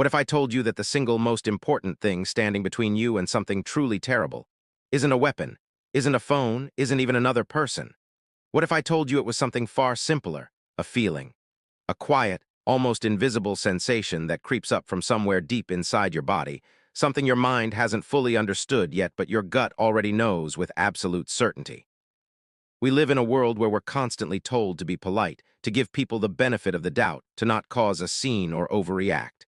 What if I told you that the single most important thing standing between you and something truly terrible isn't a weapon, isn't a phone, isn't even another person? What if I told you it was something far simpler, a feeling, a quiet, almost invisible sensation that creeps up from somewhere deep inside your body, something your mind hasn't fully understood yet but your gut already knows with absolute certainty? We live in a world where we're constantly told to be polite, to give people the benefit of the doubt, to not cause a scene or overreact.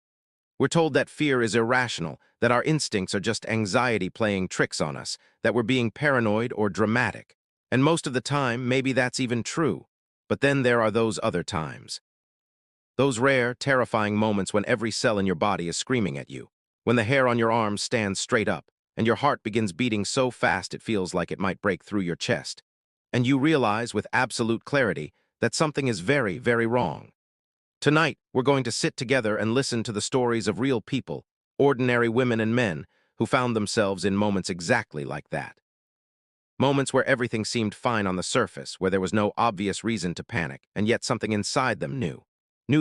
We're told that fear is irrational, that our instincts are just anxiety playing tricks on us, that we're being paranoid or dramatic. And most of the time, maybe that's even true. But then there are those other times. Those rare, terrifying moments when every cell in your body is screaming at you, when the hair on your arms stands straight up, and your heart begins beating so fast it feels like it might break through your chest. And you realize with absolute clarity that something is very, very wrong. Tonight, we're going to sit together and listen to the stories of real people, ordinary women and men, who found themselves in moments exactly like that. Moments where everything seemed fine on the surface, where there was no obvious reason to panic, and yet something inside them knew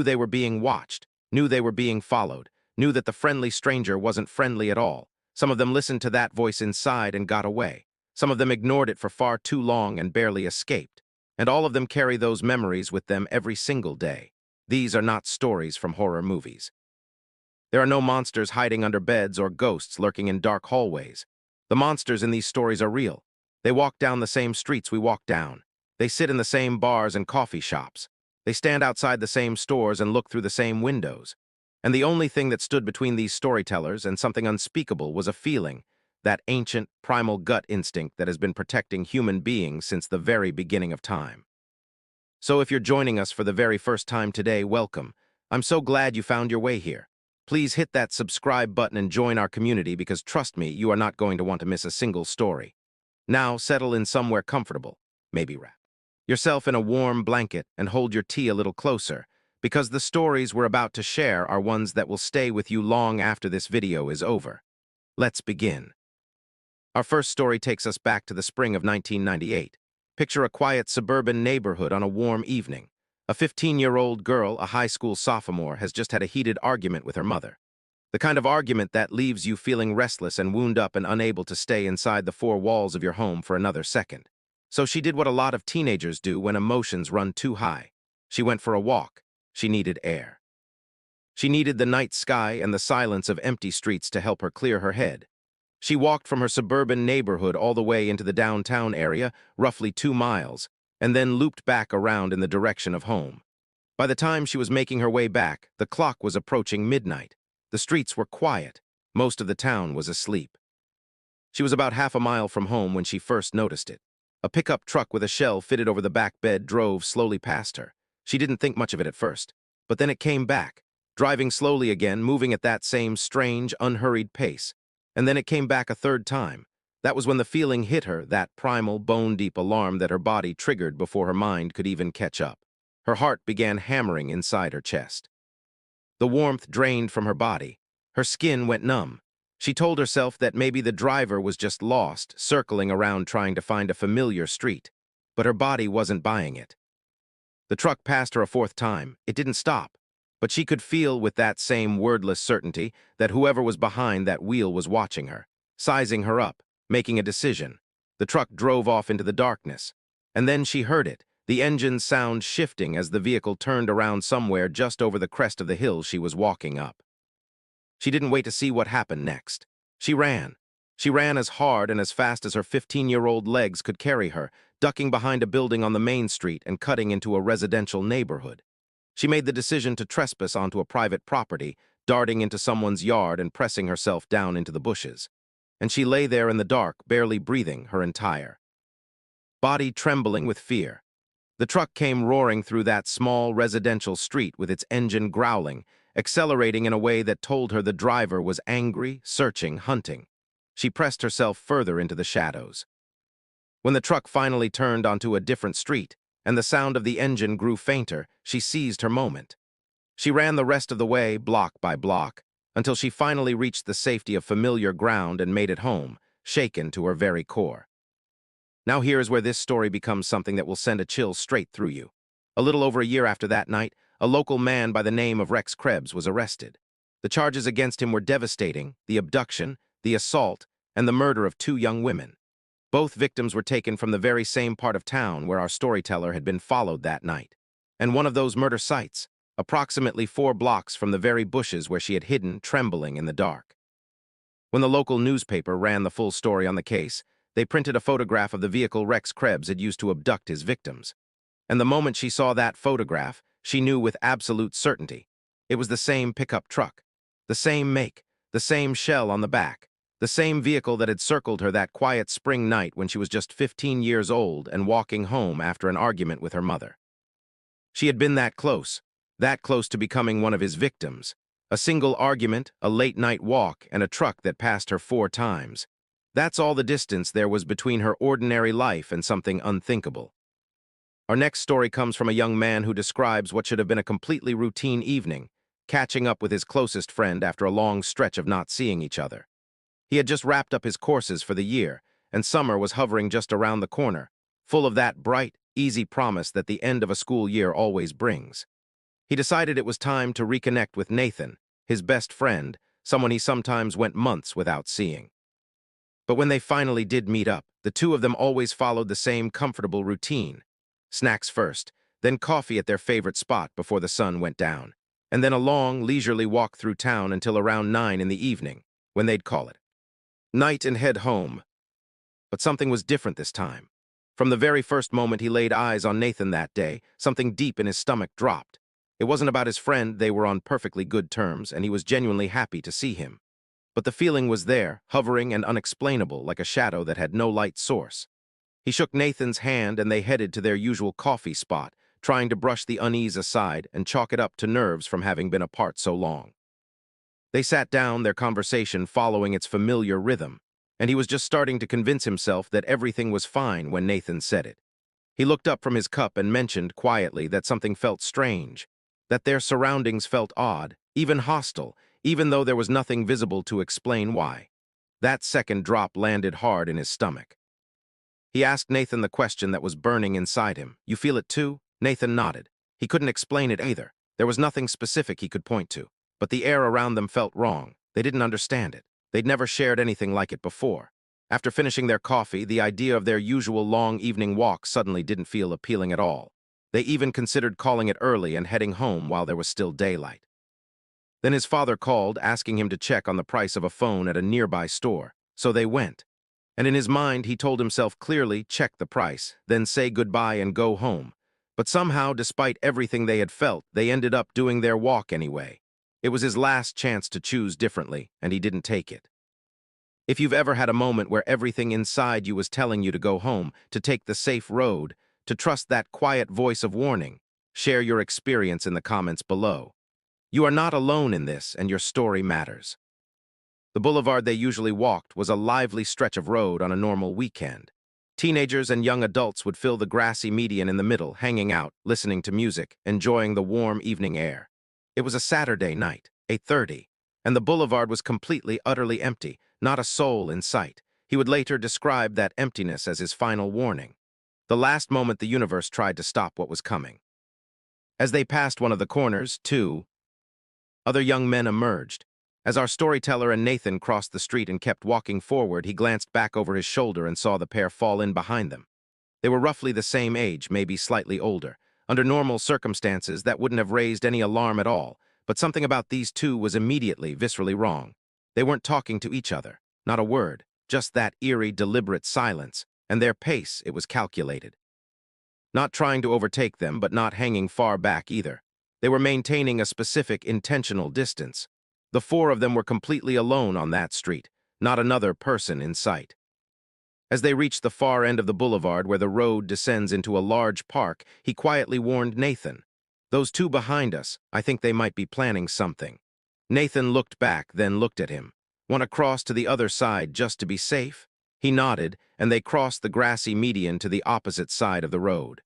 they were being watched, knew they were being followed, knew that the friendly stranger wasn't friendly at all. Some of them listened to that voice inside and got away. Some of them ignored it for far too long and barely escaped. And all of them carry those memories with them every single day. These are not stories from horror movies. There are no monsters hiding under beds or ghosts lurking in dark hallways. The monsters in these stories are real. They walk down the same streets we walk down. They sit in the same bars and coffee shops. They stand outside the same stores and look through the same windows. And the only thing that stood between these storytellers and something unspeakable was a feeling, that ancient, primal gut instinct that has been protecting human beings since the very beginning of time. So if you're joining us for the very first time today, welcome. I'm so glad you found your way here. Please hit that subscribe button and join our community because trust me, you are not going to want to miss a single story. Now settle in somewhere comfortable, maybe wrap yourself in a warm blanket and hold your tea a little closer, because the stories we're about to share are ones that will stay with you long after this video is over. Let's begin. Our first story takes us back to the spring of 1998. Picture a quiet suburban neighborhood on a warm evening. A 15-year-old girl, a high school sophomore, has just had a heated argument with her mother. The kind of argument that leaves you feeling restless and wound up and unable to stay inside the four walls of your home for another second. So she did what a lot of teenagers do when emotions run too high. She went for a walk. She needed air. She needed the night sky and the silence of empty streets to help her clear her head. She walked from her suburban neighborhood all the way into the downtown area, roughly 2 miles, and then looped back around in the direction of home. By the time she was making her way back, the clock was approaching midnight. The streets were quiet. Most of the town was asleep. She was about half a mile from home when she first noticed it. A pickup truck with a shell fitted over the back bed drove slowly past her. She didn't think much of it at first, but then it came back, driving slowly again, moving at that same strange, unhurried pace. And then it came back a third time. That was when the feeling hit her, that primal, bone-deep alarm that her body triggered before her mind could even catch up. Her heart began hammering inside her chest. The warmth drained from her body. Her skin went numb. She told herself that maybe the driver was just lost, circling around trying to find a familiar street. But her body wasn't buying it. The truck passed her a fourth time. It didn't stop. But she could feel with that same wordless certainty that whoever was behind that wheel was watching her, sizing her up, making a decision. The truck drove off into the darkness. And then she heard it, the engine's sound shifting as the vehicle turned around somewhere just over the crest of the hill she was walking up. She didn't wait to see what happened next. She ran. She ran as hard and as fast as her 15-year-old legs could carry her, ducking behind a building on the main street and cutting into a residential neighborhood. She made the decision to trespass onto a private property, darting into someone's yard and pressing herself down into the bushes. And she lay there in the dark, barely breathing, her entire body trembling with fear. The truck came roaring through that small residential street with its engine growling, accelerating in a way that told her the driver was angry, searching, hunting. She pressed herself further into the shadows. When the truck finally turned onto a different street, and the sound of the engine grew fainter, she seized her moment. She ran the rest of the way, block by block, until she finally reached the safety of familiar ground and made it home, shaken to her very core. Now here is where this story becomes something that will send a chill straight through you. A little over a year after that night, a local man by the name of Rex Krebs was arrested. The charges against him were devastating: the abduction, the assault, and the murder of two young women. Both victims were taken from the very same part of town where our storyteller had been followed that night. And one of those murder sites, approximately 4 blocks from the very bushes where she had hidden, trembling in the dark. When the local newspaper ran the full story on the case, they printed a photograph of the vehicle Rex Krebs had used to abduct his victims. And the moment she saw that photograph, she knew with absolute certainty. It was the same pickup truck, the same make, the same shell on the back, the same vehicle that had circled her that quiet spring night when she was just 15 years old and walking home after an argument with her mother. She had been that close to becoming one of his victims. A single argument, a late-night walk, and a truck that passed her 4 times. That's all the distance there was between her ordinary life and something unthinkable. Our next story comes from a young man who describes what should have been a completely routine evening, catching up with his closest friend after a long stretch of not seeing each other. He had just wrapped up his courses for the year, and summer was hovering just around the corner, full of that bright, easy promise that the end of a school year always brings. He decided it was time to reconnect with Nathan, his best friend, someone he sometimes went months without seeing. But when they finally did meet up, the two of them always followed the same comfortable routine. Snacks first, then coffee at their favorite spot before the sun went down, and then a long, leisurely walk through town until around 9 in the evening, when they'd call it night and head home. But something was different this time. From the very first moment he laid eyes on Nathan that day, something deep in his stomach dropped. It wasn't about his friend; they were on perfectly good terms, and he was genuinely happy to see him. But the feeling was there, hovering and unexplainable, like a shadow that had no light source. He shook Nathan's hand and they headed to their usual coffee spot, trying to brush the unease aside and chalk it up to nerves from having been apart so long. They sat down, their conversation following its familiar rhythm, and he was just starting to convince himself that everything was fine when Nathan said it. He looked up from his cup and mentioned quietly that something felt strange, that their surroundings felt odd, even hostile, even though there was nothing visible to explain why. That second drop landed hard in his stomach. He asked Nathan the question that was burning inside him. "You feel it too?" Nathan nodded. He couldn't explain it either. There was nothing specific he could point to. But the air around them felt wrong. They didn't understand it. They'd never shared anything like it before. After finishing their coffee, the idea of their usual long evening walk suddenly didn't feel appealing at all. They even considered calling it early and heading home while there was still daylight. Then his father called, asking him to check on the price of a phone at a nearby store. So they went. And in his mind, he told himself clearly, check the price, then say goodbye and go home. But somehow, despite everything they had felt, they ended up doing their walk anyway. It was his last chance to choose differently, and he didn't take it. If you've ever had a moment where everything inside you was telling you to go home, to take the safe road, to trust that quiet voice of warning, share your experience in the comments below. You are not alone in this, and your story matters. The boulevard they usually walked was a lively stretch of road on a normal weekend. Teenagers and young adults would fill the grassy median in the middle, hanging out, listening to music, enjoying the warm evening air. It was a Saturday night, 8:30, and the boulevard was completely, utterly empty, not a soul in sight. He would later describe that emptiness as his final warning, the last moment the universe tried to stop what was coming. As they passed one of the corners, 2 other young men emerged. As our storyteller and Nathan crossed the street and kept walking forward, he glanced back over his shoulder and saw the pair fall in behind them. They were roughly the same age, maybe slightly older. Under normal circumstances, that wouldn't have raised any alarm at all, but something about these two was immediately, viscerally wrong. They weren't talking to each other, not a word, just that eerie, deliberate silence, and their pace, it was calculated. Not trying to overtake them, but not hanging far back either. They were maintaining a specific, intentional distance. The 4 of them were completely alone on that street, not another person in sight. As they reached the far end of the boulevard where the road descends into a large park, he quietly warned Nathan, "Those 2 behind us, I think they might be planning something." Nathan looked back, then looked at him. "Want to cross to the other side just to be safe?" He nodded, and they crossed the grassy median to the opposite side of the road.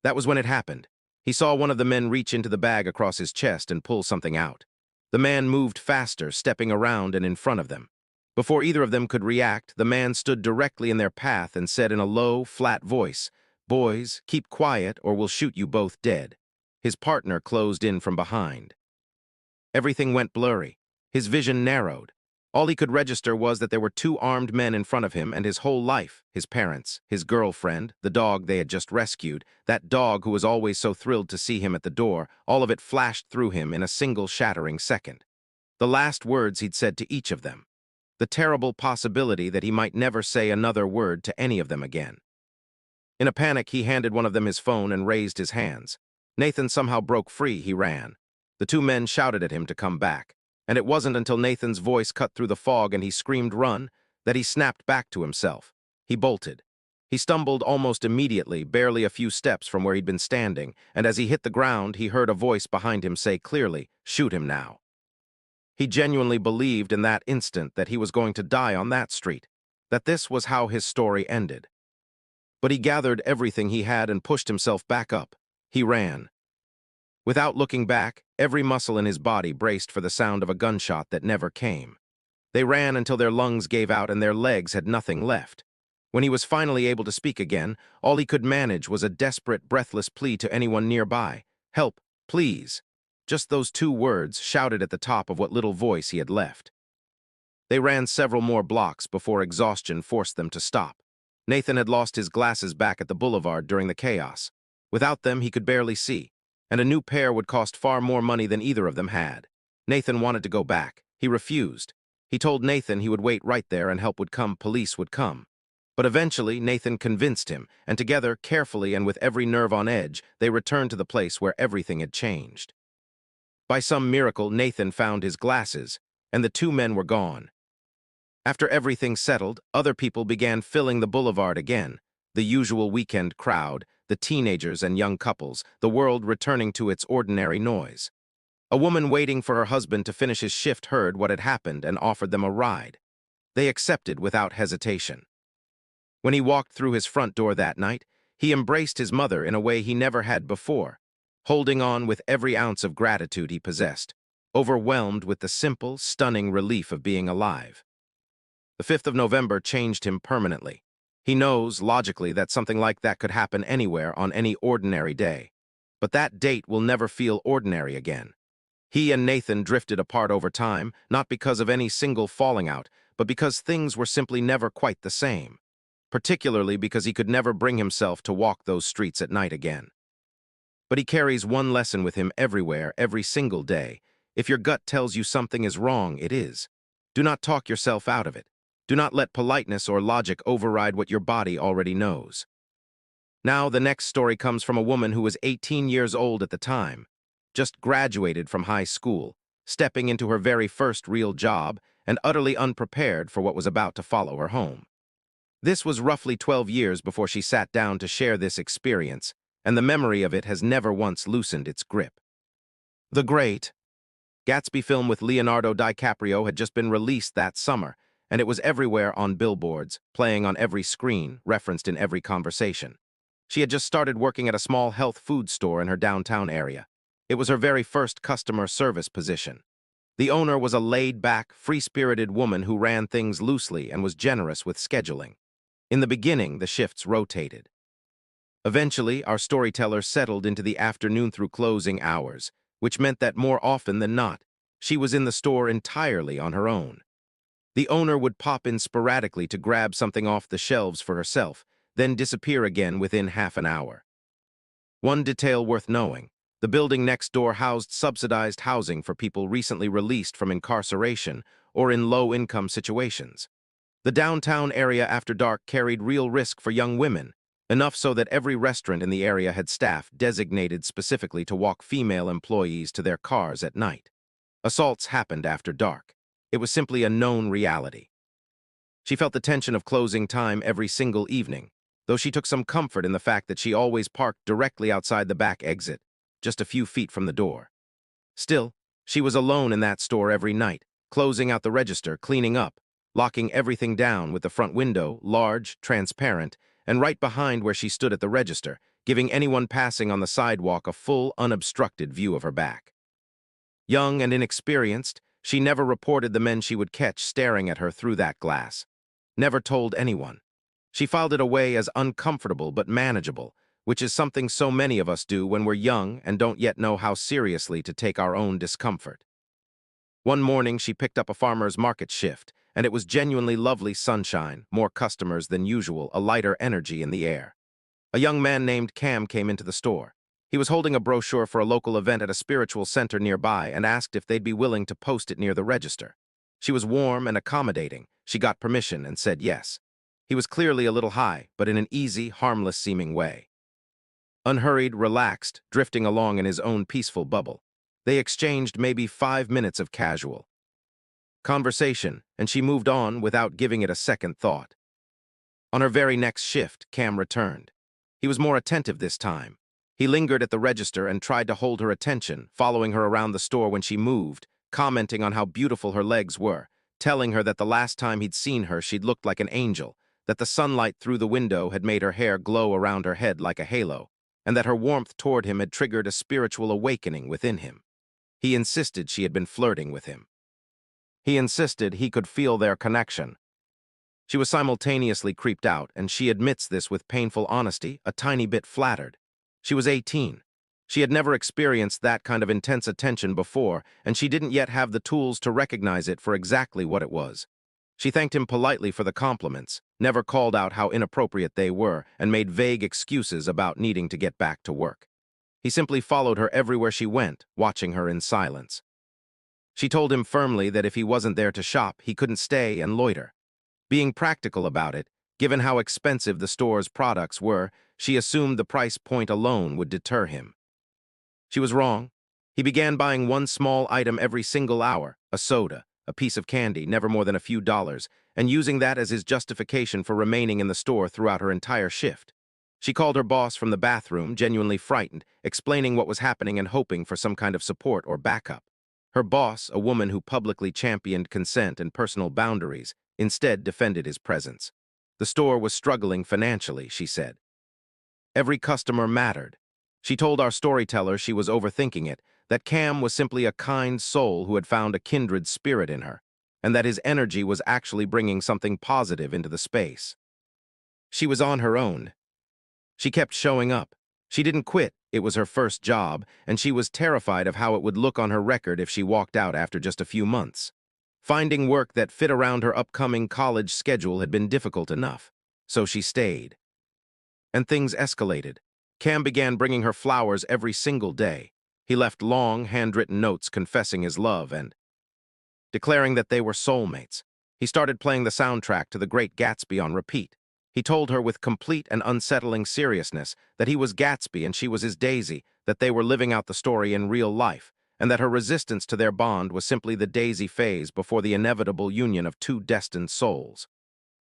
That was when it happened. He saw one of the men reach into the bag across his chest and pull something out. The man moved faster, stepping around and in front of them. Before either of them could react, the man stood directly in their path and said in a low, flat voice, "Boys, keep quiet or we'll shoot you both dead." His partner closed in from behind. Everything went blurry. His vision narrowed. All he could register was that there were two armed men in front of him, and his whole life, his parents, his girlfriend, the dog they had just rescued, that dog who was always so thrilled to see him at the door, all of it flashed through him in a single shattering second. The last words he'd said to each of them. The terrible possibility that he might never say another word to any of them again. In a panic, he handed one of them his phone and raised his hands. Nathan somehow broke free. He ran. The two men shouted at him to come back, and it wasn't until Nathan's voice cut through the fog and he screamed, "Run," that he snapped back to himself. He bolted. He stumbled almost immediately, barely a few steps from where he'd been standing, and as he hit the ground, he heard a voice behind him say clearly, "Shoot him now." He genuinely believed in that instant that he was going to die on that street, that this was how his story ended. But he gathered everything he had and pushed himself back up. He ran. Without looking back, every muscle in his body braced for the sound of a gunshot that never came. They ran until their lungs gave out and their legs had nothing left. When he was finally able to speak again, all he could manage was a desperate, breathless plea to anyone nearby. "Help, please." Just those two words, shouted at the top of what little voice he had left. They ran several more blocks before exhaustion forced them to stop. Nathan had lost his glasses back at the boulevard during the chaos. Without them, he could barely see, and a new pair would cost far more money than either of them had. Nathan wanted to go back. He refused. He told Nathan he would wait right there and help would come, police would come. But eventually, Nathan convinced him, and together, carefully and with every nerve on edge, they returned to the place where everything had changed. By some miracle, Nathan found his glasses, and the two men were gone. After everything settled, other people began filling the boulevard again, the usual weekend crowd, the teenagers and young couples, the world returning to its ordinary noise. A woman waiting for her husband to finish his shift heard what had happened and offered them a ride. They accepted without hesitation. When he walked through his front door that night, he embraced his mother in a way he never had before, holding on with every ounce of gratitude he possessed, overwhelmed with the simple, stunning relief of being alive. The 5th of November changed him permanently. He knows, logically, that something like that could happen anywhere on any ordinary day. But that date will never feel ordinary again. He and Nathan drifted apart over time, not because of any single falling out, but because things were simply never quite the same. Particularly because he could never bring himself to walk those streets at night again. But he carries one lesson with him everywhere, every single day. If your gut tells you something is wrong, it is. Do not talk yourself out of it. Do not let politeness or logic override what your body already knows. Now, the next story comes from a woman who was 18 years old at the time, just graduated from high school, stepping into her very first real job, and utterly unprepared for what was about to follow her home. This was roughly 12 years before she sat down to share this experience, and the memory of it has never once loosened its grip. The Great Gatsby film with Leonardo DiCaprio had just been released that summer, and it was everywhere on billboards, playing on every screen, referenced in every conversation. She had just started working at a small health food store in her downtown area. It was her very first customer service position. The owner was a laid-back, free-spirited woman who ran things loosely and was generous with scheduling. In the beginning, the shifts rotated. Eventually, our storyteller settled into the afternoon through closing hours, which meant that more often than not, she was in the store entirely on her own. The owner would pop in sporadically to grab something off the shelves for herself, then disappear again within half an hour. One detail worth knowing: the building next door housed subsidized housing for people recently released from incarceration or in low-income situations. The downtown area after dark carried real risk for young women, enough so that every restaurant in the area had staff designated specifically to walk female employees to their cars at night. Assaults happened after dark. It was simply a known reality. She felt the tension of closing time every single evening, though she took some comfort in the fact that she always parked directly outside the back exit, just a few feet from the door. Still, she was alone in that store every night, closing out the register, cleaning up, locking everything down with the front window, large, transparent, and right behind where she stood at the register, giving anyone passing on the sidewalk a full, unobstructed view of her back. Young and inexperienced, she never reported the men she would catch staring at her through that glass. Never told anyone. She filed it away as uncomfortable but manageable, which is something so many of us do when we're young and don't yet know how seriously to take our own discomfort. One morning, she picked up a farmer's market shift, and it was genuinely lovely sunshine, more customers than usual, a lighter energy in the air. A young man named Cam came into the store. He was holding a brochure for a local event at a spiritual center nearby and asked if they'd be willing to post it near the register. She was warm and accommodating. She got permission and said yes. He was clearly a little high, but in an easy, harmless-seeming way. Unhurried, relaxed, drifting along in his own peaceful bubble. They exchanged maybe 5 minutes of casual conversation, and she moved on without giving it a second thought. On her very next shift, Cam returned. He was more attentive this time. He lingered at the register and tried to hold her attention, following her around the store when she moved, commenting on how beautiful her legs were, telling her that the last time he'd seen her she'd looked like an angel, that the sunlight through the window had made her hair glow around her head like a halo, and that her warmth toward him had triggered a spiritual awakening within him. He insisted she had been flirting with him. He insisted he could feel their connection. She was simultaneously creeped out, and she admits this with painful honesty, a tiny bit flattered. She was 18. She had never experienced that kind of intense attention before, and she didn't yet have the tools to recognize it for exactly what it was. She thanked him politely for the compliments, never called out how inappropriate they were, and made vague excuses about needing to get back to work. He simply followed her everywhere she went, watching her in silence. She told him firmly that if he wasn't there to shop, he couldn't stay and loiter. Being practical about it, given how expensive the store's products were, she assumed the price point alone would deter him. She was wrong. He began buying one small item every single hour, a soda, a piece of candy, never more than a few dollars, and using that as his justification for remaining in the store throughout her entire shift. She called her boss from the bathroom, genuinely frightened, explaining what was happening and hoping for some kind of support or backup. Her boss, a woman who publicly championed consent and personal boundaries, instead defended his presence. The store was struggling financially, she said. Every customer mattered. She told our storyteller she was overthinking it, that Cam was simply a kind soul who had found a kindred spirit in her, and that his energy was actually bringing something positive into the space. She was on her own. She kept showing up. She didn't quit. It was her first job, and she was terrified of how it would look on her record if she walked out after just a few months. Finding work that fit around her upcoming college schedule had been difficult enough, so she stayed. And things escalated. Cam began bringing her flowers every single day. He left long, handwritten notes confessing his love and declaring that they were soulmates. He started playing the soundtrack to The Great Gatsby on repeat. He told her with complete and unsettling seriousness that he was Gatsby and she was his Daisy, that they were living out the story in real life, and that her resistance to their bond was simply the Daisy phase before the inevitable union of two destined souls.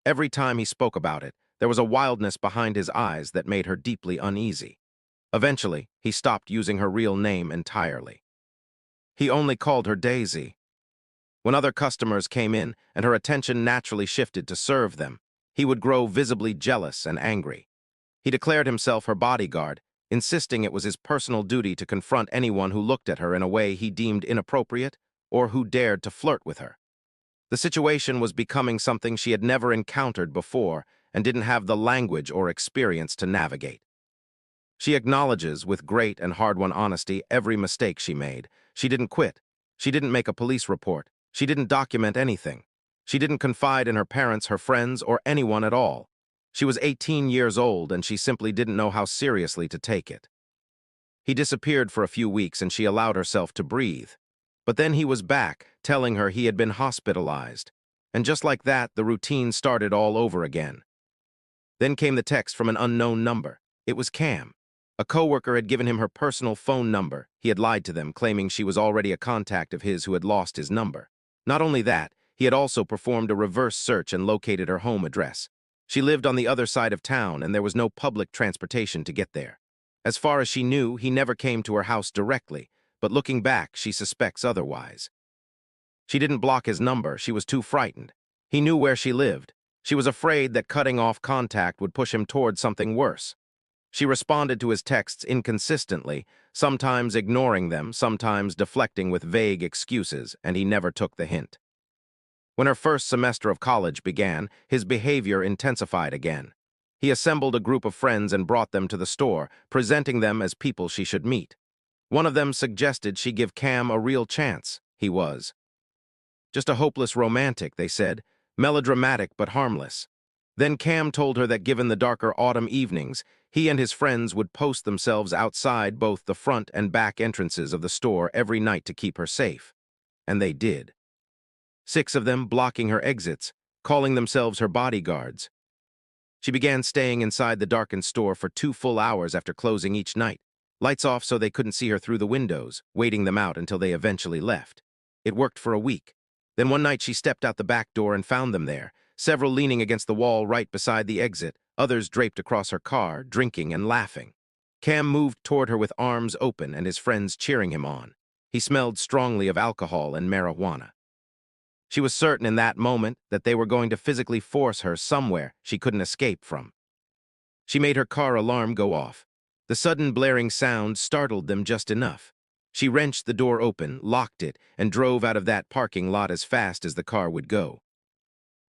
Every time he spoke about it, there was a wildness behind his eyes that made her deeply uneasy. Eventually, he stopped using her real name entirely. He only called her Daisy. When other customers came in and her attention naturally shifted to serve them, he would grow visibly jealous and angry. He declared himself her bodyguard, insisting it was his personal duty to confront anyone who looked at her in a way he deemed inappropriate or who dared to flirt with her. The situation was becoming something she had never encountered before and didn't have the language or experience to navigate. She acknowledges with great and hard-won honesty every mistake she made. She didn't quit. She didn't make a police report. She didn't document anything. She didn't confide in her parents, her friends, or anyone at all. She was 18 years old, and she simply didn't know how seriously to take it. He disappeared for a few weeks, and she allowed herself to breathe. But then he was back, telling her he had been hospitalized. And just like that, the routine started all over again. Then came the text from an unknown number. It was Cam. A coworker had given him her personal phone number. He had lied to them, claiming she was already a contact of his who had lost his number. Not only that, he had also performed a reverse search and located her home address. She lived on the other side of town, and there was no public transportation to get there. As far as she knew, he never came to her house directly, but looking back, she suspects otherwise. She didn't block his number. She was too frightened. He knew where she lived. She was afraid that cutting off contact would push him toward something worse. She responded to his texts inconsistently, sometimes ignoring them, sometimes deflecting with vague excuses, and he never took the hint. When her first semester of college began, his behavior intensified again. He assembled a group of friends and brought them to the store, presenting them as people she should meet. One of them suggested she give Cam a real chance. He was Just a hopeless romantic, they said, melodramatic but harmless. Then Cam told her that given the darker autumn evenings, he and his friends would post themselves outside both the front and back entrances of the store every night to keep her safe. And they did. 6 of them blocking her exits, calling themselves her bodyguards. She began staying inside the darkened store for 2 full hours after closing each night, lights off so they couldn't see her through the windows, waiting them out until they eventually left. It worked for a week. Then one night she stepped out the back door and found them there, several leaning against the wall right beside the exit, others draped across her car, drinking and laughing. Cam moved toward her with arms open and his friends cheering him on. He smelled strongly of alcohol and marijuana. She was certain in that moment that they were going to physically force her somewhere she couldn't escape from. She made her car alarm go off. The sudden blaring sound startled them just enough. She wrenched the door open, locked it, and drove out of that parking lot as fast as the car would go.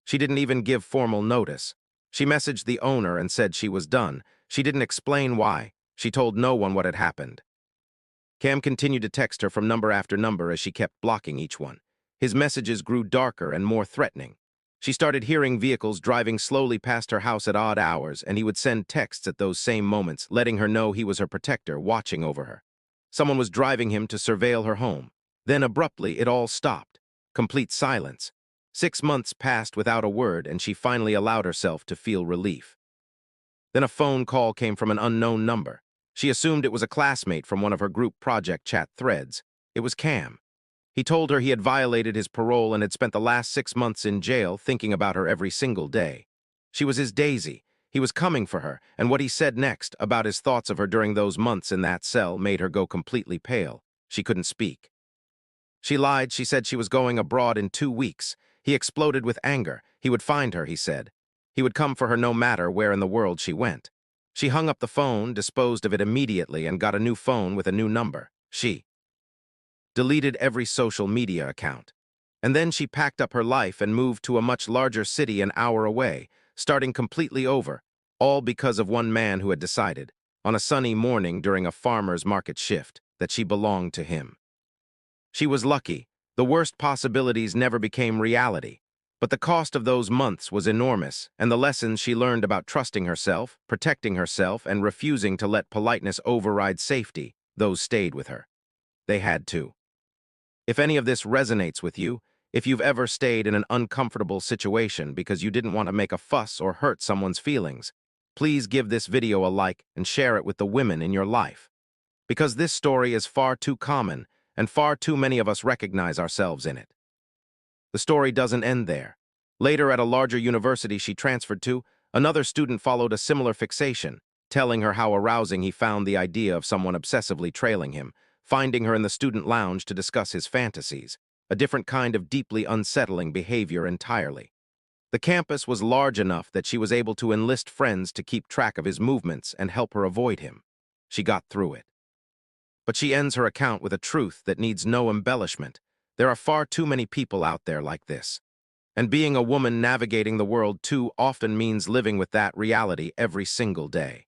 She didn't even give formal notice. She messaged the owner and said she was done. She didn't explain why. She told no one what had happened. Cam continued to text her from number after number as she kept blocking each one. His messages grew darker and more threatening. She started hearing vehicles driving slowly past her house at odd hours, and he would send texts at those same moments, letting her know he was her protector, watching over her. Someone was driving him to surveil her home. Then abruptly it all stopped. Complete silence. 6 months passed without a word, and she finally allowed herself to feel relief. Then a phone call came from an unknown number. She assumed it was a classmate from one of her group project chat threads. It was Cam. He told her he had violated his parole and had spent the last 6 months in jail thinking about her every single day. She was his Daisy. He was coming for her, and what he said next about his thoughts of her during those months in that cell made her go completely pale. She couldn't speak. She lied. She said she was going abroad in 2 weeks. He exploded with anger. He would find her, he said. He would come for her no matter where in the world she went. She hung up the phone, disposed of it immediately, and got a new phone with a new number. She deleted every social media account. And then she packed up her life and moved to a much larger city an hour away, starting completely over, all because of one man who had decided, on a sunny morning during a farmer's market shift, that she belonged to him. She was lucky. The worst possibilities never became reality. But the cost of those months was enormous, and the lessons she learned about trusting herself, protecting herself, and refusing to let politeness override safety, those stayed with her. They had to. If any of this resonates with you, if you've ever stayed in an uncomfortable situation because you didn't want to make a fuss or hurt someone's feelings, please give this video a like and share it with the women in your life. Because this story is far too common, and far too many of us recognize ourselves in it. The story doesn't end there. Later, at a larger university she transferred to, another student followed a similar fixation, telling her how arousing he found the idea of someone obsessively trailing him, finding her in the student lounge to discuss his fantasies, a different kind of deeply unsettling behavior entirely. The campus was large enough that she was able to enlist friends to keep track of his movements and help her avoid him. She got through it. But she ends her account with a truth that needs no embellishment. There are far too many people out there like this. And being a woman navigating the world too often means living with that reality every single day.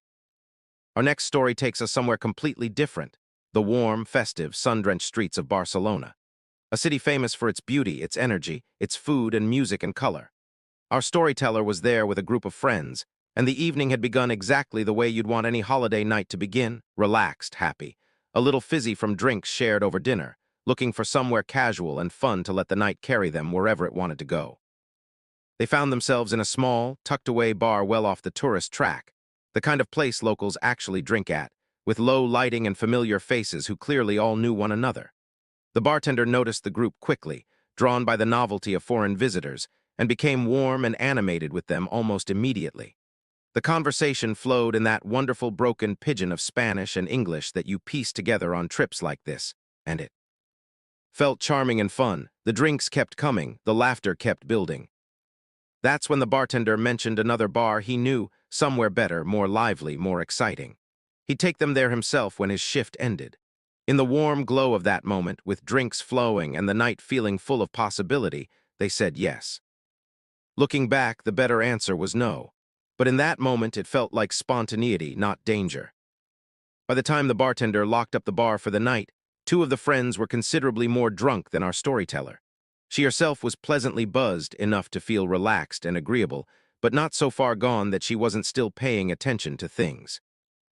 Our next story takes us somewhere completely different, the warm, festive, sun-drenched streets of Barcelona. A city famous for its beauty, its energy, its food and music and color. Our storyteller was there with a group of friends, and the evening had begun exactly the way you'd want any holiday night to begin, relaxed, happy, a little fizzy from drinks shared over dinner, looking for somewhere casual and fun to let the night carry them wherever it wanted to go. They found themselves in a small, tucked-away bar well off the tourist track, the kind of place locals actually drink at, with low lighting and familiar faces who clearly all knew one another. The bartender noticed the group quickly, drawn by the novelty of foreign visitors, and became warm and animated with them almost immediately. The conversation flowed in that wonderful broken pidgin of Spanish and English that you piece together on trips like this, and it felt charming and fun. The drinks kept coming, the laughter kept building. That's when the bartender mentioned another bar he knew, somewhere better, more lively, more exciting. He'd take them there himself when his shift ended. In the warm glow of that moment, with drinks flowing and the night feeling full of possibility, they said yes. Looking back, the better answer was no. But in that moment, it felt like spontaneity, not danger. By the time the bartender locked up the bar for the night, 2 of the friends were considerably more drunk than our storyteller. She herself was pleasantly buzzed enough to feel relaxed and agreeable, but not so far gone that she wasn't still paying attention to things.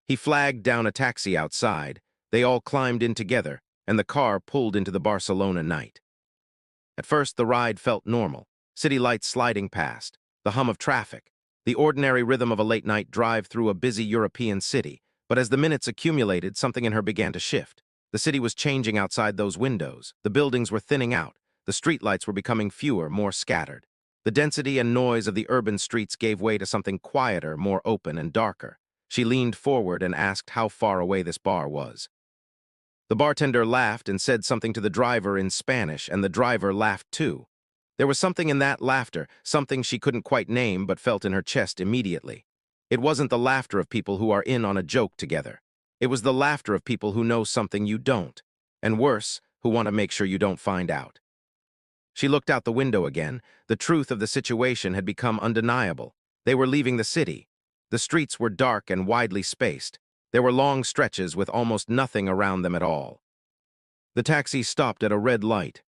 He flagged down a taxi outside, they all climbed in together, and the car pulled into the Barcelona night. At first, the ride felt normal, city lights sliding past, the hum of traffic, the ordinary rhythm of a late-night drive through a busy European city. But as the minutes accumulated, something in her began to shift. The city was changing outside those windows. The buildings were thinning out. The streetlights were becoming fewer, more scattered. The density and noise of the urban streets gave way to something quieter, more open and darker. She leaned forward and asked how far away this bar was. The bartender laughed and said something to the driver in Spanish, and the driver laughed too. There was something in that laughter, something she couldn't quite name but felt in her chest immediately. It wasn't the laughter of people who are in on a joke together. It was the laughter of people who know something you don't, and worse, who want to make sure you don't find out. She looked out the window again. The truth of the situation had become undeniable. They were leaving the city. The streets were dark and widely spaced. There were long stretches with almost nothing around them at all. The taxi stopped at a red light.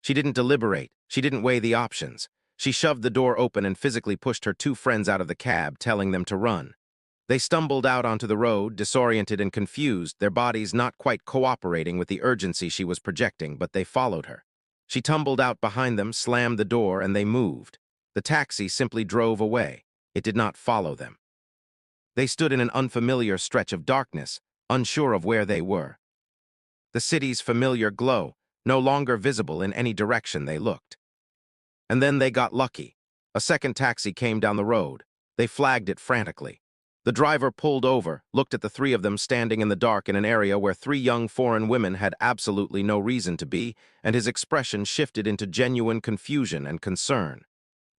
She didn't deliberate. She didn't weigh the options. She shoved the door open and physically pushed her two friends out of the cab, telling them to run. They stumbled out onto the road, disoriented and confused, their bodies not quite cooperating with the urgency she was projecting, but they followed her. She tumbled out behind them, slammed the door, and they moved. The taxi simply drove away. It did not follow them. They stood in an unfamiliar stretch of darkness, unsure of where they were. The city's familiar glow, no longer visible in any direction they looked. And then they got lucky. A second taxi came down the road. They flagged it frantically. The driver pulled over, looked at the three of them standing in the dark in an area where three young foreign women had absolutely no reason to be, and his expression shifted into genuine confusion and concern.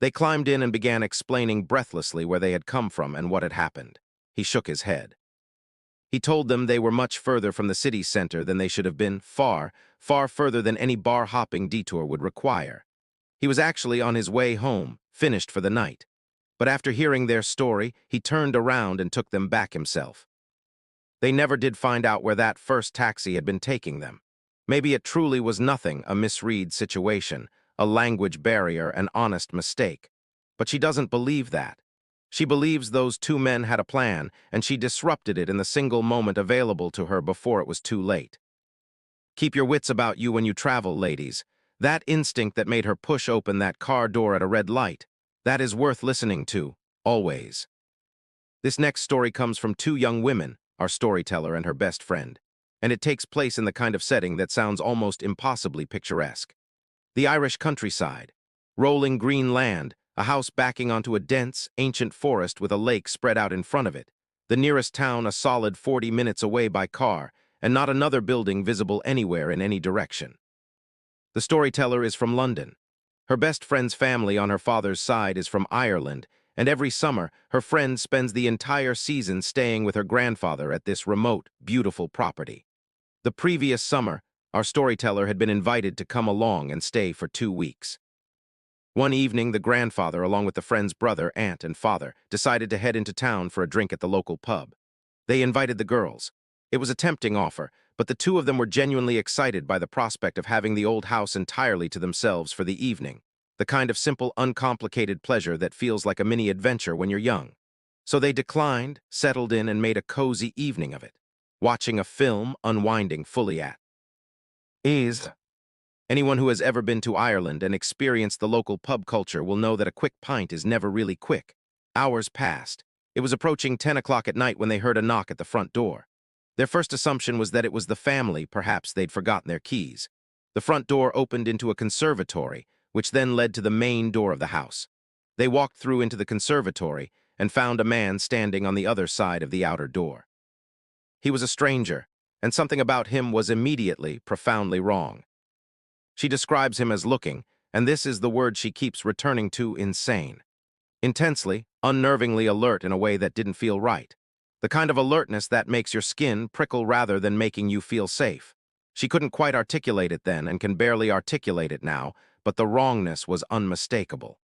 They climbed in and began explaining breathlessly where they had come from and what had happened. He shook his head. He told them they were much further from the city center than they should have been, far, far further than any bar-hopping detour would require. He was actually on his way home, finished for the night. But after hearing their story, he turned around and took them back himself. They never did find out where that first taxi had been taking them. Maybe it truly was nothing, a misread situation, a language barrier, an honest mistake. But she doesn't believe that. She believes those two men had a plan, and she disrupted it in the single moment available to her before it was too late. Keep your wits about you when you travel, ladies. That instinct that made her push open that car door at a red light, that is worth listening to, always. This next story comes from two young women, our storyteller and her best friend, and it takes place in the kind of setting that sounds almost impossibly picturesque. The Irish countryside, rolling green land, a house backing onto a dense, ancient forest with a lake spread out in front of it, the nearest town a solid 40 minutes away by car, and not another building visible anywhere in any direction. The storyteller is from London. Her best friend's family on her father's side is from Ireland, and every summer, her friend spends the entire season staying with her grandfather at this remote, beautiful property. The previous summer, our storyteller had been invited to come along and stay for 2 weeks. One evening, the grandfather, along with the friend's brother, aunt, and father, decided to head into town for a drink at the local pub. They invited the girls. It was a tempting offer, but the two of them were genuinely excited by the prospect of having the old house entirely to themselves for the evening, the kind of simple, uncomplicated pleasure that feels like a mini-adventure when you're young. So they declined, settled in, and made a cozy evening of it, watching a film, unwinding fully at ease. Anyone who has ever been to Ireland and experienced the local pub culture will know that a quick pint is never really quick. Hours passed. It was approaching 10 o'clock at night when they heard a knock at the front door. Their first assumption was that it was the family, perhaps they'd forgotten their keys. The front door opened into a conservatory, which then led to the main door of the house. They walked through into the conservatory and found a man standing on the other side of the outer door. He was a stranger, and something about him was immediately, profoundly wrong. She describes him as looking, and this is the word she keeps returning to, insane. Intensely, unnervingly alert in a way that didn't feel right. The kind of alertness that makes your skin prickle rather than making you feel safe. She couldn't quite articulate it then and can barely articulate it now, but the wrongness was unmistakable.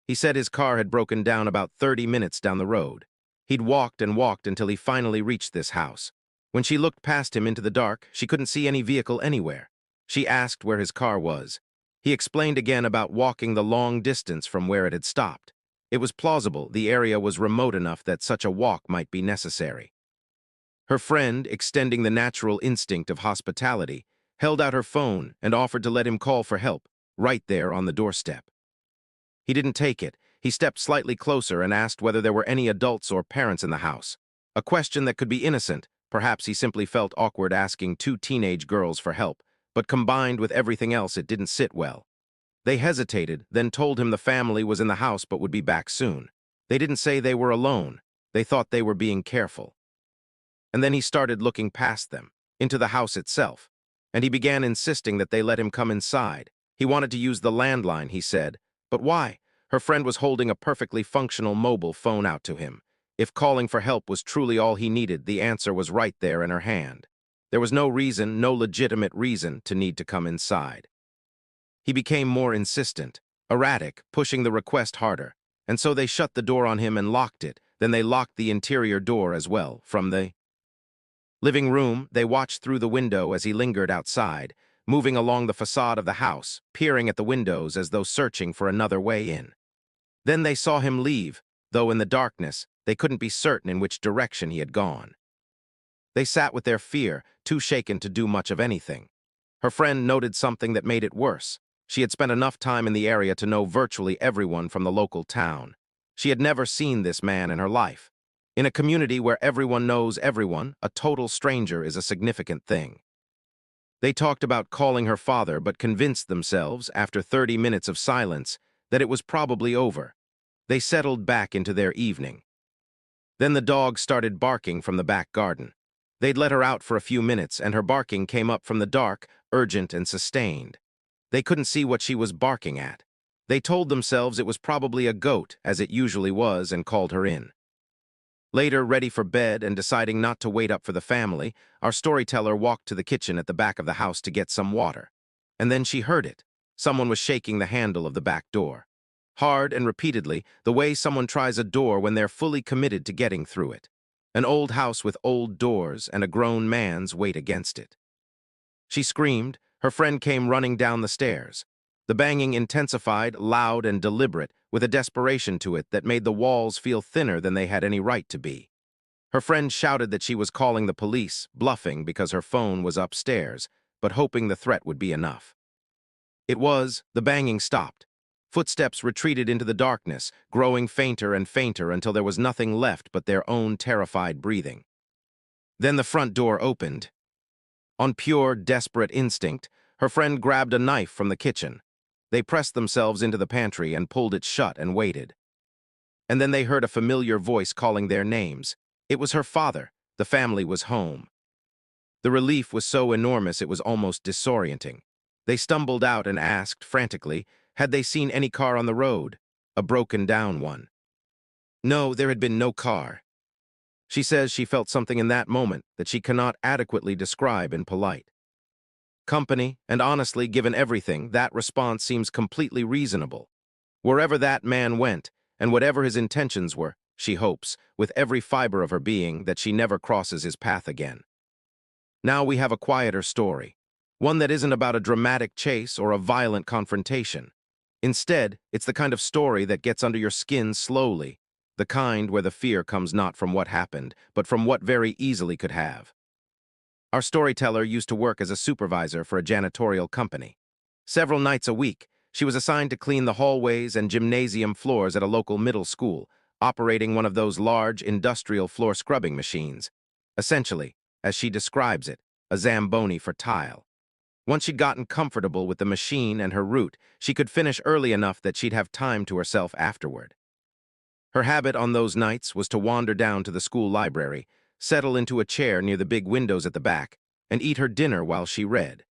He said his car had broken down about 30 minutes down the road. He'd walked and walked until he finally reached this house. When she looked past him into the dark, she couldn't see any vehicle anywhere. She asked where his car was. He explained again about walking the long distance from where it had stopped. It was plausible the area was remote enough that such a walk might be necessary. Her friend, extending the natural instinct of hospitality, held out her phone and offered to let him call for help, right there on the doorstep. He didn't take it. He stepped slightly closer and asked whether there were any adults or parents in the house. A question that could be innocent. Perhaps he simply felt awkward asking two teenage girls for help, but combined with everything else, it didn't sit well. They hesitated, then told him the family was in the house but would be back soon. They didn't say they were alone. They thought they were being careful. And then he started looking past them, into the house itself, and he began insisting that they let him come inside. He wanted to use the landline, he said. But why? Her friend was holding a perfectly functional mobile phone out to him. If calling for help was truly all he needed, the answer was right there in her hand. There was no reason, no legitimate reason, to need to come inside. He became more insistent, erratic, pushing the request harder, and so they shut the door on him and locked it. Then they locked the interior door as well. From the living room, they watched through the window as he lingered outside, moving along the facade of the house, peering at the windows as though searching for another way in. Then they saw him leave, though in the darkness, they couldn't be certain in which direction he had gone. They sat with their fear, too shaken to do much of anything. Her friend noted something that made it worse. She had spent enough time in the area to know virtually everyone from the local town. She had never seen this man in her life. In a community where everyone knows everyone, a total stranger is a significant thing. They talked about calling her father, but convinced themselves, after 30 minutes of silence, that it was probably over. They settled back into their evening. Then the dog started barking from the back garden. They'd let her out for a few minutes, and her barking came up from the dark, urgent and sustained. They couldn't see what she was barking at. They told themselves it was probably a goat, as it usually was, and called her in. Later, ready for bed and deciding not to wait up for the family, our storyteller walked to the kitchen at the back of the house to get some water. And then she heard it. Someone was shaking the handle of the back door. Hard and repeatedly, the way someone tries a door when they're fully committed to getting through it. An old house with old doors and a grown man's weight against it. She screamed. Her friend came running down the stairs. The banging intensified, loud and deliberate, with a desperation to it that made the walls feel thinner than they had any right to be. Her friend shouted that she was calling the police, bluffing because her phone was upstairs, but hoping the threat would be enough. It was. The banging stopped. Footsteps retreated into the darkness, growing fainter and fainter until there was nothing left but their own terrified breathing. Then the front door opened. On pure, desperate instinct, her friend grabbed a knife from the kitchen. They pressed themselves into the pantry and pulled it shut and waited. And then they heard a familiar voice calling their names. It was her father. The family was home. The relief was so enormous it was almost disorienting. They stumbled out and asked, frantically, had they seen any car on the road? A broken-down one. No, there had been no car. She says she felt something in that moment that she cannot adequately describe in polite company, and honestly, given everything, that response seems completely reasonable. Wherever that man went, and whatever his intentions were, she hopes, with every fiber of her being, that she never crosses his path again. Now we have a quieter story, one that isn't about a dramatic chase or a violent confrontation. Instead, it's the kind of story that gets under your skin slowly, the kind where the fear comes not from what happened, but from what very easily could have. Our storyteller used to work as a supervisor for a janitorial company. Several nights a week, she was assigned to clean the hallways and gymnasium floors at a local middle school, operating one of those large industrial floor scrubbing machines. Essentially, as she describes it, a Zamboni for tile. Once she'd gotten comfortable with the machine and her route, she could finish early enough that she'd have time to herself afterward. Her habit on those nights was to wander down to the school library, settle into a chair near the big windows at the back, and eat her dinner while she read.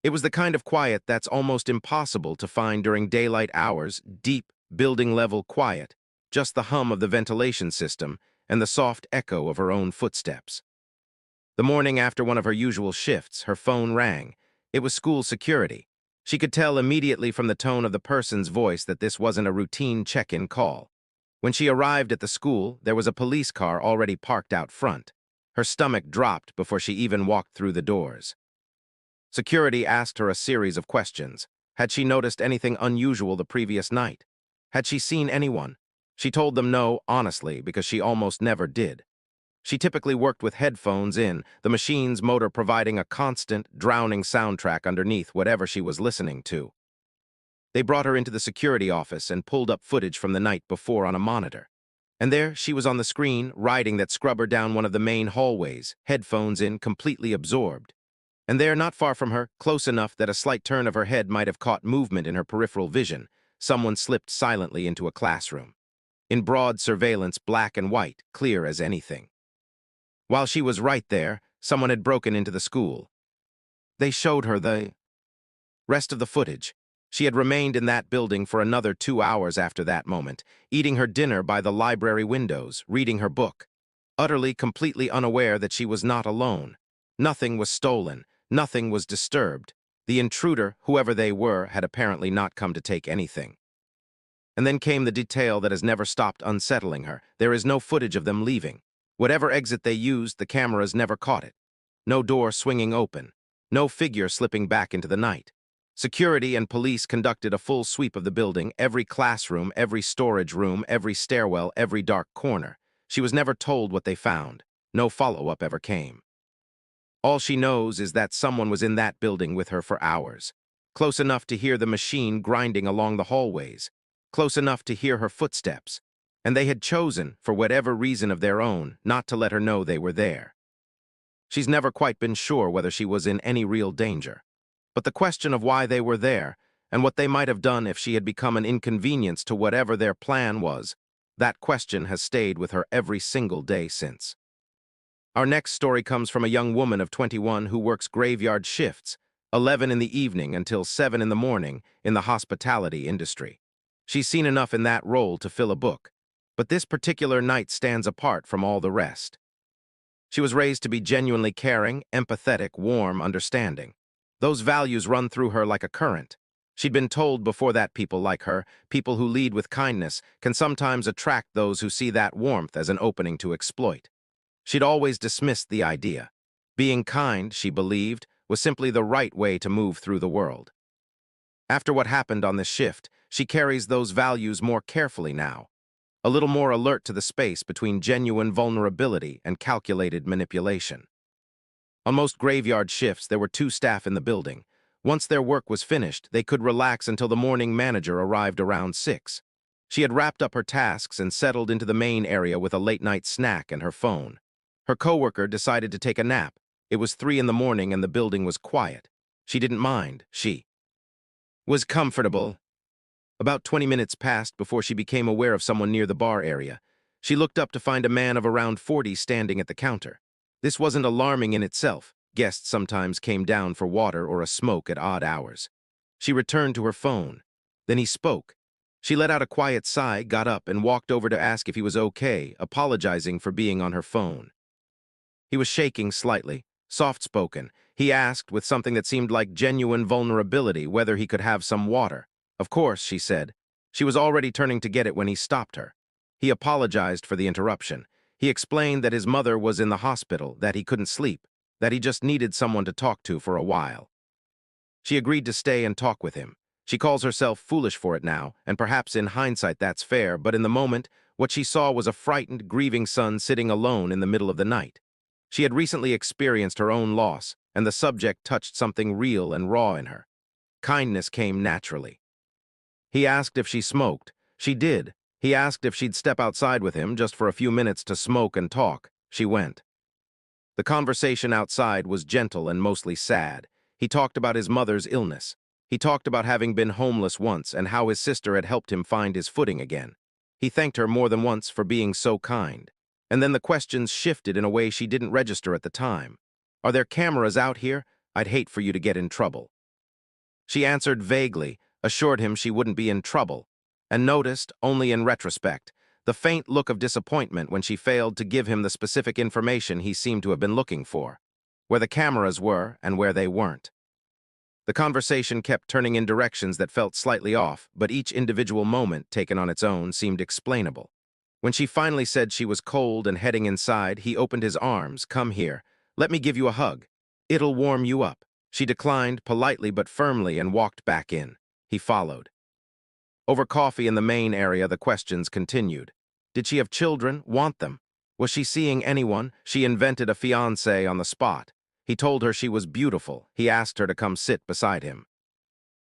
It was the kind of quiet that's almost impossible to find during daylight hours, deep, building-level quiet, just the hum of the ventilation system and the soft echo of her own footsteps. The morning after one of her usual shifts, her phone rang. It was school security. She could tell immediately from the tone of the person's voice that this wasn't a routine check-in call. When she arrived at the school, there was a police car already parked out front. Her stomach dropped before she even walked through the doors. Security asked her a series of questions. Had she noticed anything unusual the previous night? Had she seen anyone? She told them no, honestly, because she almost never did. She typically worked with headphones in, the machine's motor providing a constant, drowning soundtrack underneath whatever she was listening to. They brought her into the security office and pulled up footage from the night before on a monitor. And there she was on the screen, riding that scrubber down one of the main hallways, headphones in, completely absorbed. And there, not far from her, close enough that a slight turn of her head might have caught movement in her peripheral vision, someone slipped silently into a classroom. In broad surveillance, black and white, clear as anything. While she was right there, someone had broken into the school. They showed her the rest of the footage. She had remained in that building for another 2 hours after that moment, eating her dinner by the library windows, reading her book, utterly, completely unaware that she was not alone. Nothing was stolen. Nothing was disturbed. The intruder, whoever they were, had apparently not come to take anything. And then came the detail that has never stopped unsettling her. There is no footage of them leaving. Whatever exit they used, the cameras never caught it. No door swinging open. No figure slipping back into the night. Security and police conducted a full sweep of the building, every classroom, every storage room, every stairwell, every dark corner. She was never told what they found. No follow-up ever came. All she knows is that someone was in that building with her for hours, close enough to hear the machine grinding along the hallways, close enough to hear her footsteps, and they had chosen, for whatever reason of their own, not to let her know they were there. She's never quite been sure whether she was in any real danger. But the question of why they were there, and what they might have done if she had become an inconvenience to whatever their plan was, that question has stayed with her every single day since. Our next story comes from a young woman of 21 who works graveyard shifts, 11 in the evening until 7 in the morning, in the hospitality industry. She's seen enough in that role to fill a book, but this particular night stands apart from all the rest. She was raised to be genuinely caring, empathetic, warm, understanding. Those values run through her like a current. She'd been told before that people like her, people who lead with kindness, can sometimes attract those who see that warmth as an opening to exploit. She'd always dismissed the idea. Being kind, she believed, was simply the right way to move through the world. After what happened on this shift, she carries those values more carefully now, a little more alert to the space between genuine vulnerability and calculated manipulation. On most graveyard shifts, there were 2 staff in the building. Once their work was finished, they could relax until the morning manager arrived around 6. She had wrapped up her tasks and settled into the main area with a late-night snack and her phone. Her coworker decided to take a nap. It was 3 in the morning and the building was quiet. She didn't mind. She was comfortable. About 20 minutes passed before she became aware of someone near the bar area. She looked up to find a man of around 40 standing at the counter. This wasn't alarming in itself. Guests sometimes came down for water or a smoke at odd hours. She returned to her phone. Then he spoke. She let out a quiet sigh, got up, and walked over to ask if he was okay, apologizing for being on her phone. He was shaking slightly, soft-spoken. He asked, with something that seemed like genuine vulnerability, whether he could have some water. Of course, she said. She was already turning to get it when he stopped her. He apologized for the interruption. He explained that his mother was in the hospital, that he couldn't sleep, that he just needed someone to talk to for a while. She agreed to stay and talk with him. She calls herself foolish for it now, and perhaps in hindsight that's fair, but in the moment, what she saw was a frightened, grieving son sitting alone in the middle of the night. She had recently experienced her own loss, and the subject touched something real and raw in her. Kindness came naturally. He asked if she smoked. She did. He asked if she'd step outside with him just for a few minutes to smoke and talk. She went. The conversation outside was gentle and mostly sad. He talked about his mother's illness. He talked about having been homeless once and how his sister had helped him find his footing again. He thanked her more than once for being so kind. And then the questions shifted in a way she didn't register at the time. Are there cameras out here? I'd hate for you to get in trouble. She answered vaguely, assured him she wouldn't be in trouble, and noticed, only in retrospect, the faint look of disappointment when she failed to give him the specific information he seemed to have been looking for, where the cameras were and where they weren't. The conversation kept turning in directions that felt slightly off, but each individual moment, taken on its own, seemed explainable. When she finally said she was cold and heading inside, he opened his arms. Come here. Let me give you a hug. It'll warm you up. She declined politely but firmly and walked back in. He followed. Over coffee in the main area, the questions continued. Did she have children, want them? Was she seeing anyone? She invented a fiancé on the spot. He told her she was beautiful. He asked her to come sit beside him.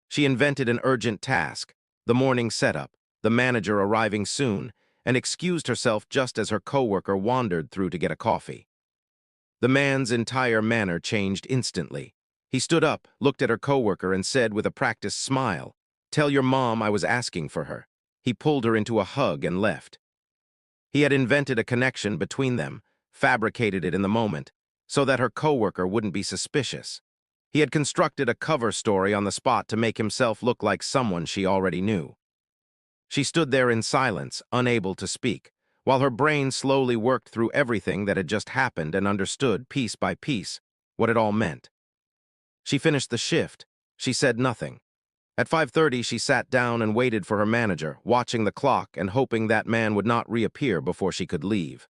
She invented an urgent task, the morning setup, the manager arriving soon, and excused herself just as her coworker wandered through to get a coffee. The man's entire manner changed instantly. He stood up, looked at her coworker, and said with a practiced smile, "Tell your mom I was asking for her." He pulled her into a hug and left. He had invented a connection between them, fabricated it in the moment, so that her coworker wouldn't be suspicious. He had constructed a cover story on the spot to make himself look like someone she already knew. She stood there in silence, unable to speak, while her brain slowly worked through everything that had just happened and understood, piece by piece, what it all meant. She finished the shift. She said nothing. At 5:30, she sat down and waited for her manager, watching the clock and hoping that man would not reappear before she could leave.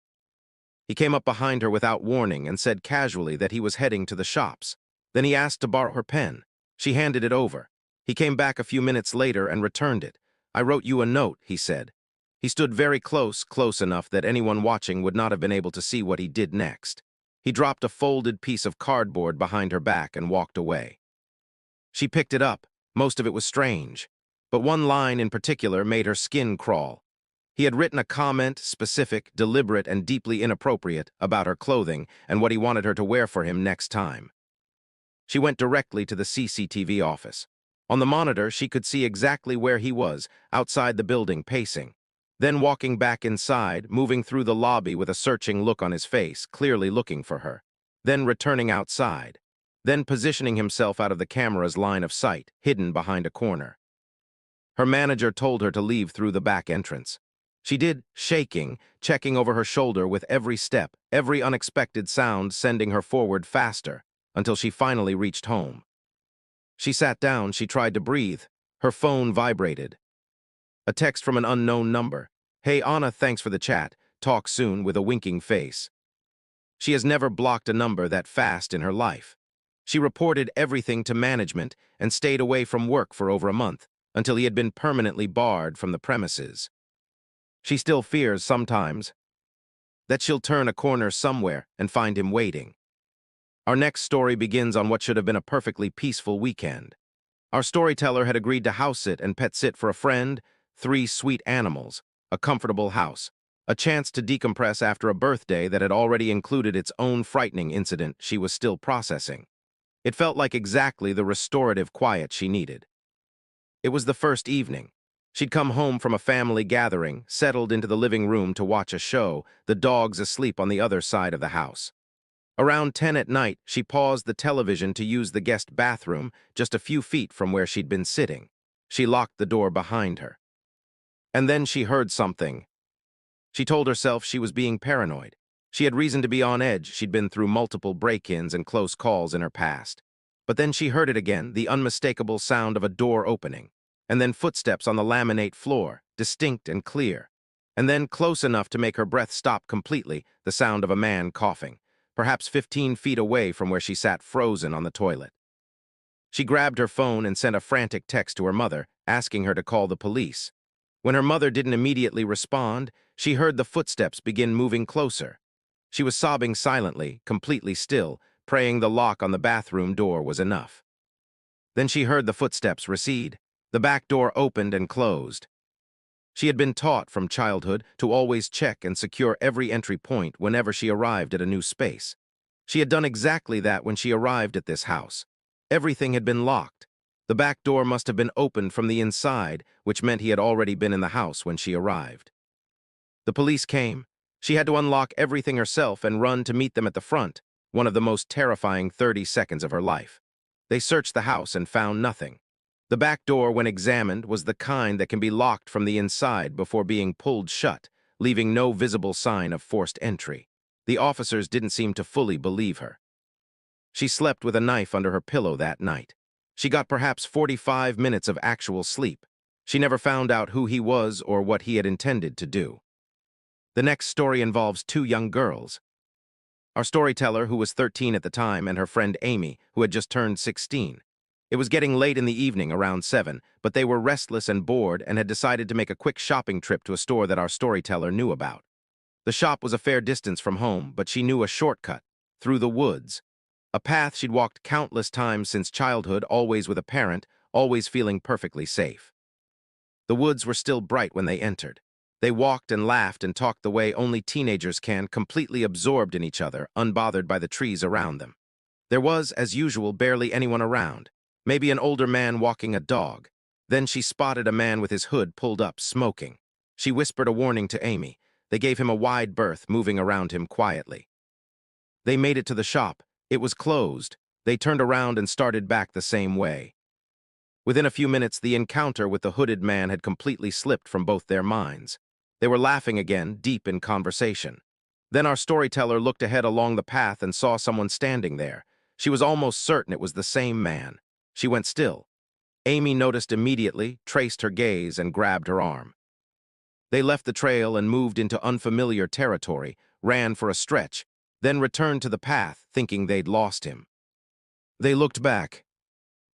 He came up behind her without warning and said casually that he was heading to the shops. Then he asked to borrow her pen. She handed it over. He came back a few minutes later and returned it. "I wrote you a note," he said. He stood very close enough that anyone watching would not have been able to see what he did next. He dropped a folded piece of cardboard behind her back and walked away. She picked it up. Most of it was strange, but one line in particular made her skin crawl. He had written a comment, specific, deliberate, and deeply inappropriate, about her clothing and what he wanted her to wear for him next time. She went directly to the CCTV office. On the monitor, she could see exactly where he was, outside the building, pacing. Then walking back inside, moving through the lobby with a searching look on his face, clearly looking for her. Then returning outside. Then positioning himself out of the camera's line of sight, hidden behind a corner. Her manager told her to leave through the back entrance. She did, shaking, checking over her shoulder with every step, every unexpected sound sending her forward faster, until she finally reached home. She sat down, she tried to breathe. Her phone vibrated. A text from an unknown number. "Hey Anna, thanks for the chat. Talk soon," with a winking face. She has never blocked a number that fast in her life. She reported everything to management and stayed away from work for over a month, until he had been permanently barred from the premises. She still fears sometimes that she'll turn a corner somewhere and find him waiting. Our next story begins on what should have been a perfectly peaceful weekend. Our storyteller had agreed to house sit and pet sit for a friend, 3 sweet animals, a comfortable house, a chance to decompress after a birthday that had already included its own frightening incident she was still processing. It felt like exactly the restorative quiet she needed. It was the first evening. She'd come home from a family gathering, settled into the living room to watch a show, the dogs asleep on the other side of the house. Around 10 at night, she paused the television to use the guest bathroom just a few feet from where she'd been sitting. She locked the door behind her. And then she heard something. She told herself she was being paranoid. She had reason to be on edge. She'd been through multiple break-ins and close calls in her past. But then she heard it again, the unmistakable sound of a door opening. And then footsteps on the laminate floor, distinct and clear. And then, close enough to make her breath stop completely, the sound of a man coughing, perhaps 15 feet away from where she sat frozen on the toilet. She grabbed her phone and sent a frantic text to her mother, asking her to call the police. When her mother didn't immediately respond, she heard the footsteps begin moving closer. She was sobbing silently, completely still, praying the lock on the bathroom door was enough. Then she heard the footsteps recede. The back door opened and closed. She had been taught from childhood to always check and secure every entry point whenever she arrived at a new space. She had done exactly that when she arrived at this house. Everything had been locked. The back door must have been opened from the inside, which meant he had already been in the house when she arrived. The police came. She had to unlock everything herself and run to meet them at the front, one of the most terrifying 30 seconds of her life. They searched the house and found nothing. The back door, when examined, was the kind that can be locked from the inside before being pulled shut, leaving no visible sign of forced entry. The officers didn't seem to fully believe her. She slept with a knife under her pillow that night. She got perhaps 45 minutes of actual sleep. She never found out who he was or what he had intended to do. The next story involves 2 young girls. Our storyteller, who was 13 at the time, and her friend Amy, who had just turned 16. It was getting late in the evening, around 7, but they were restless and bored and had decided to make a quick shopping trip to a store that our storyteller knew about. The shop was a fair distance from home, but she knew a shortcut, through the woods. A path she'd walked countless times since childhood, always with a parent, always feeling perfectly safe. The woods were still bright when they entered. They walked and laughed and talked the way only teenagers can, completely absorbed in each other, unbothered by the trees around them. There was, as usual, barely anyone around. Maybe an older man walking a dog. Then she spotted a man with his hood pulled up, smoking. She whispered a warning to Amy. They gave him a wide berth, moving around him quietly. They made it to the shop. It was closed. They turned around and started back the same way. Within a few minutes, the encounter with the hooded man had completely slipped from both their minds. They were laughing again, deep in conversation. Then our storyteller looked ahead along the path and saw someone standing there. She was almost certain it was the same man. She went still. Amy noticed immediately, traced her gaze, and grabbed her arm. They left the trail and moved into unfamiliar territory, ran for a stretch, then returned to the path, thinking they'd lost him. They looked back.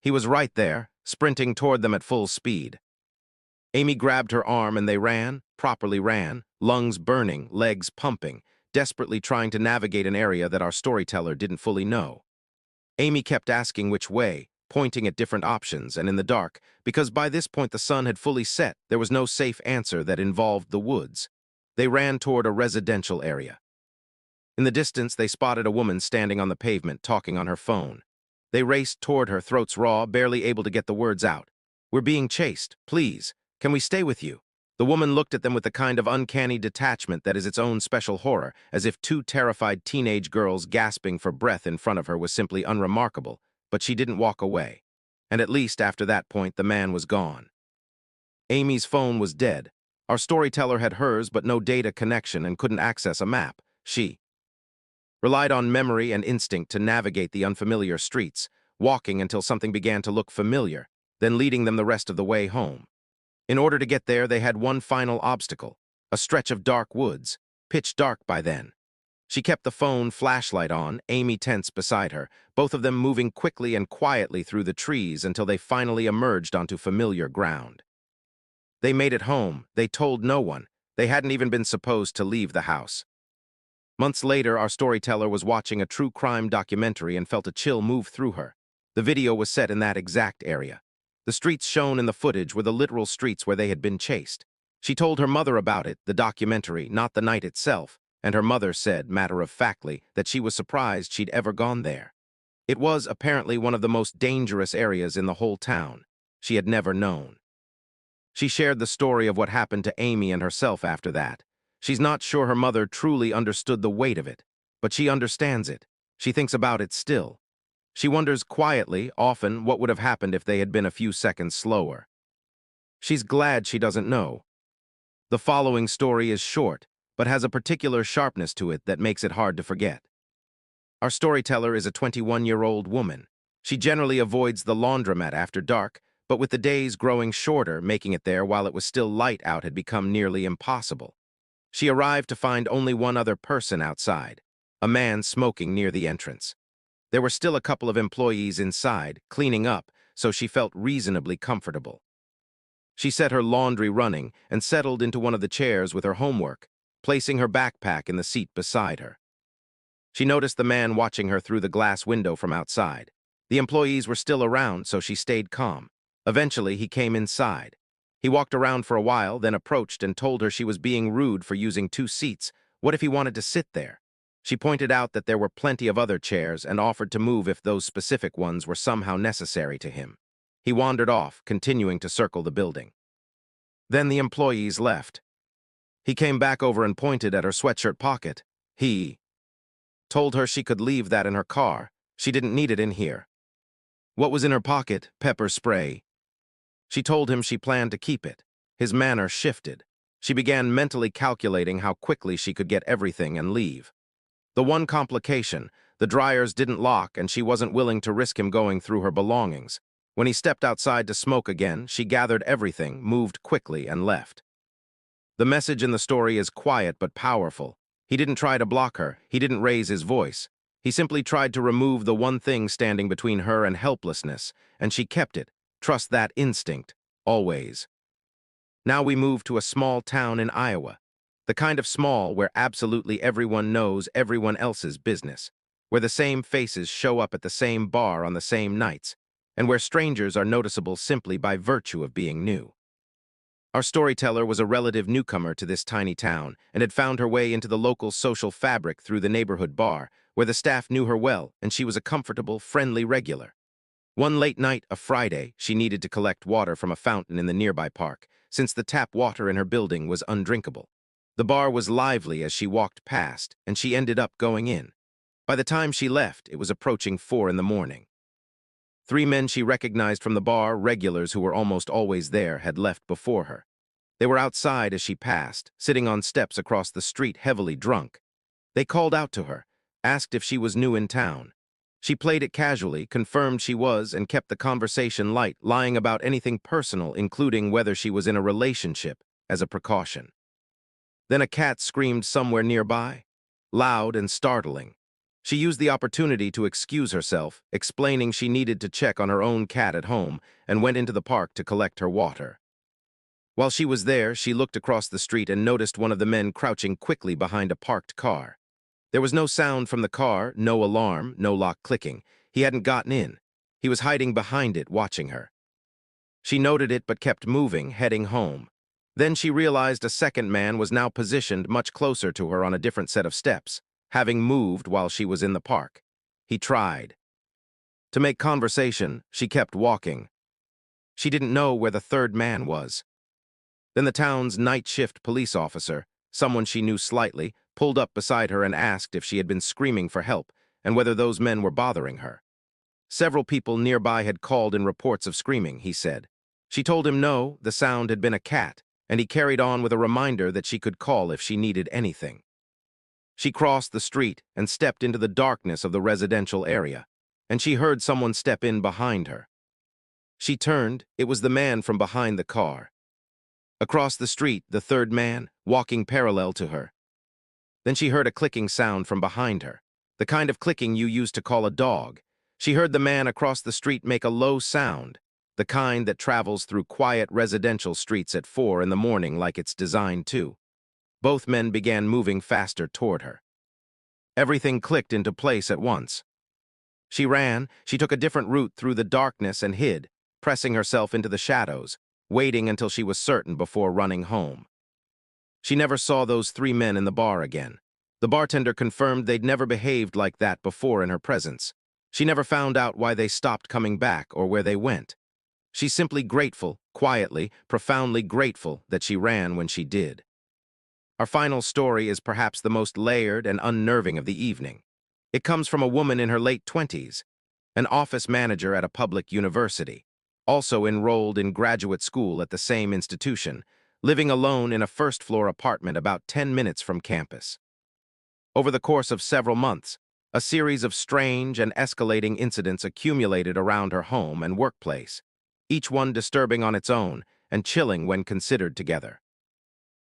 He was right there, sprinting toward them at full speed. Amy grabbed her arm and they ran, properly ran, lungs burning, legs pumping, desperately trying to navigate an area that our storyteller didn't fully know. Amy kept asking which way, pointing at different options, and in the dark, because by this point the sun had fully set, there was no safe answer that involved the woods. They ran toward a residential area. In the distance, they spotted a woman standing on the pavement, talking on her phone. They raced toward her, throats raw, barely able to get the words out. "We're being chased. Please. Can we stay with you?" The woman looked at them with the kind of uncanny detachment that is its own special horror, as if two terrified teenage girls gasping for breath in front of her was simply unremarkable, but she didn't walk away. And at least after that point, the man was gone. Amy's phone was dead. Our storyteller had hers, but no data connection and couldn't access a map. She relied on memory and instinct to navigate the unfamiliar streets, walking until something began to look familiar, then leading them the rest of the way home. In order to get there, they had one final obstacle, a stretch of dark woods, pitch dark by then. She kept the phone flashlight on, Amy tense beside her, both of them moving quickly and quietly through the trees until they finally emerged onto familiar ground. They made it home. They told no one. They hadn't even been supposed to leave the house. Months later, our storyteller was watching a true crime documentary and felt a chill move through her. The video was set in that exact area. The streets shown in the footage were the literal streets where they had been chased. She told her mother about it, the documentary, not the night itself, and her mother said, matter-of-factly, that she was surprised she'd ever gone there. It was, apparently, one of the most dangerous areas in the whole town. She had never known. She shared the story of what happened to Amy and herself after that. She's not sure her mother truly understood the weight of it, but she understands it. She thinks about it still. She wonders quietly, often, what would have happened if they had been a few seconds slower. She's glad she doesn't know. The following story is short, but has a particular sharpness to it that makes it hard to forget. Our storyteller is a 21-year-old woman. She generally avoids the laundromat after dark, but with the days growing shorter, making it there while it was still light out had become nearly impossible. She arrived to find only one other person outside, a man smoking near the entrance. There were still a couple of employees inside, cleaning up, so she felt reasonably comfortable. She set her laundry running and settled into one of the chairs with her homework, placing her backpack in the seat beside her. She noticed the man watching her through the glass window from outside. The employees were still around, so she stayed calm. Eventually, he came inside. He walked around for a while, then approached and told her she was being rude for using 2 seats. What if he wanted to sit there? She pointed out that there were plenty of other chairs and offered to move if those specific ones were somehow necessary to him. He wandered off, continuing to circle the building. Then the employees left. He came back over and pointed at her sweatshirt pocket. He told her she could leave that in her car. She didn't need it in here. What was in her pocket? Pepper spray. She told him she planned to keep it. His manner shifted. She began mentally calculating how quickly she could get everything and leave. The one complication, the dryers didn't lock and she wasn't willing to risk him going through her belongings. When he stepped outside to smoke again, she gathered everything, moved quickly, and left. The message in the story is quiet but powerful. He didn't try to block her. He didn't raise his voice. He simply tried to remove the one thing standing between her and helplessness, and she kept it. Trust that instinct, always. Now we move to a small town in Iowa. The kind of small where absolutely everyone knows everyone else's business, where the same faces show up at the same bar on the same nights, and where strangers are noticeable simply by virtue of being new. Our storyteller was a relative newcomer to this tiny town and had found her way into the local social fabric through the neighborhood bar, where the staff knew her well and she was a comfortable, friendly regular. One late night, a Friday, she needed to collect water from a fountain in the nearby park, since the tap water in her building was undrinkable. The bar was lively as she walked past, and she ended up going in. By the time she left, it was approaching 4 in the morning. 3 men she recognized from the bar, regulars who were almost always there, had left before her. They were outside as she passed, sitting on steps across the street heavily drunk. They called out to her, asked if she was new in town. She played it casually, confirmed she was, and kept the conversation light, lying about anything personal, including whether she was in a relationship, as a precaution. Then a cat screamed somewhere nearby, loud and startling. She used the opportunity to excuse herself, explaining she needed to check on her own cat at home, and went into the park to collect her water. While she was there, she looked across the street and noticed one of the men crouching quickly behind a parked car. There was no sound from the car, no alarm, no lock clicking. He hadn't gotten in. He was hiding behind it, watching her. She noted it but kept moving, heading home. Then she realized a second man was now positioned much closer to her on a different set of steps, having moved while she was in the park. He tried. To make conversation, she kept walking. She didn't know where the third man was. Then the town's night shift police officer, someone she knew slightly, pulled up beside her and asked if she had been screaming for help and whether those men were bothering her. Several people nearby had called in reports of screaming, he said. She told him no, the sound had been a cat, and he carried on with a reminder that she could call if she needed anything. She crossed the street and stepped into the darkness of the residential area, and she heard someone step in behind her. She turned. It was the man from behind the car. Across the street, the third man, walking parallel to her. Then she heard a clicking sound from behind her, the kind of clicking you use to call a dog. She heard the man across the street make a low sound, the kind that travels through quiet residential streets at 4 in the morning like it's designed to. Both men began moving faster toward her. Everything clicked into place at once. She ran. She took a different route through the darkness and hid, pressing herself into the shadows, waiting until she was certain before running home. She never saw those 3 men in the bar again. The bartender confirmed they'd never behaved like that before in her presence. She never found out why they stopped coming back or where they went. She's simply grateful, quietly, profoundly grateful that she ran when she did. Our final story is perhaps the most layered and unnerving of the evening. It comes from a woman in her late 20s, an office manager at a public university, also enrolled in graduate school at the same institution, living alone in a first-floor apartment about 10 minutes from campus. Over the course of several months, a series of strange and escalating incidents accumulated around her home and workplace, each one disturbing on its own and chilling when considered together.